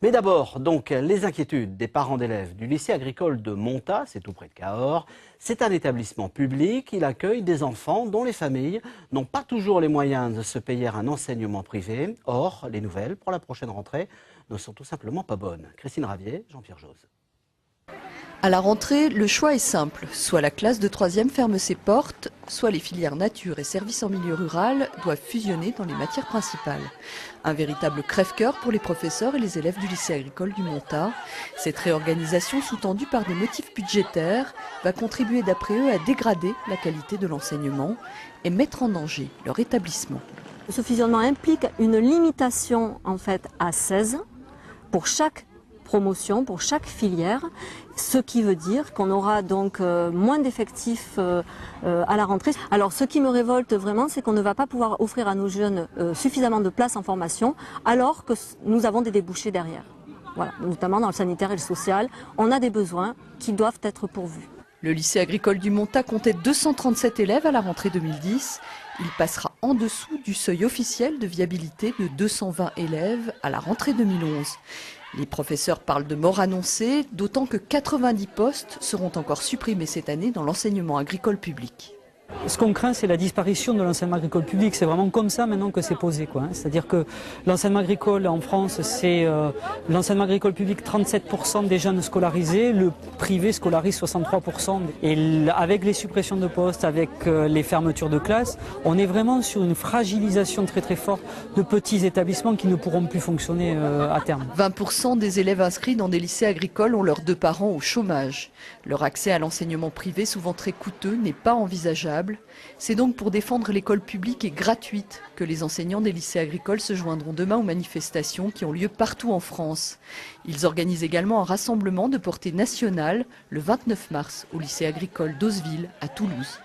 Mais d'abord, donc, les inquiétudes des parents d'élèves du lycée agricole de Monta, c'est tout près de Cahors. C'est un établissement public, il accueille des enfants dont les familles n'ont pas toujours les moyens de se payer un enseignement privé. Or, les nouvelles pour la prochaine rentrée ne sont tout simplement pas bonnes. Christine Ravier, Jean-Pierre Jose. À la rentrée, le choix est simple. Soit la classe de 3e ferme ses portes, soit les filières nature et services en milieu rural doivent fusionner dans les matières principales. Un véritable crève-cœur pour les professeurs et les élèves du lycée agricole du Monta. Cette réorganisation, sous-tendue par des motifs budgétaires, va contribuer d'après eux à dégrader la qualité de l'enseignement et mettre en danger leur établissement. Ce fusionnement implique une limitation en fait à 16 pour chaque promotion, pour chaque filière, ce qui veut dire qu'on aura donc moins d'effectifs à la rentrée. Alors ce qui me révolte vraiment, c'est qu'on ne va pas pouvoir offrir à nos jeunes suffisamment de places en formation alors que nous avons des débouchés derrière. Voilà, notamment dans le sanitaire et le social, on a des besoins qui doivent être pourvus. Le lycée agricole du Monta comptait 237 élèves à la rentrée 2010. Il passera en dessous du seuil officiel de viabilité de 220 élèves à la rentrée 2011. Les professeurs parlent de mort annoncée, d'autant que 90 postes seront encore supprimés cette année dans l'enseignement agricole public. Ce qu'on craint, c'est la disparition de l'enseignement agricole public. C'est vraiment comme ça maintenant que c'est posé, quoi. C'est-à-dire que l'enseignement agricole en France, c'est l'enseignement agricole public 37% des jeunes scolarisés, le privé scolarise 63%. Et avec les suppressions de postes, avec les fermetures de classes, on est vraiment sur une fragilisation très très forte de petits établissements qui ne pourront plus fonctionner à terme. 20% des élèves inscrits dans des lycées agricoles ont leurs deux parents au chômage. Leur accès à l'enseignement privé, souvent très coûteux, n'est pas envisageable. C'est donc pour défendre l'école publique et gratuite que les enseignants des lycées agricoles se joindront demain aux manifestations qui ont lieu partout en France. Ils organisent également un rassemblement de portée nationale le 29 mars au lycée agricole d'Auzeville à Toulouse.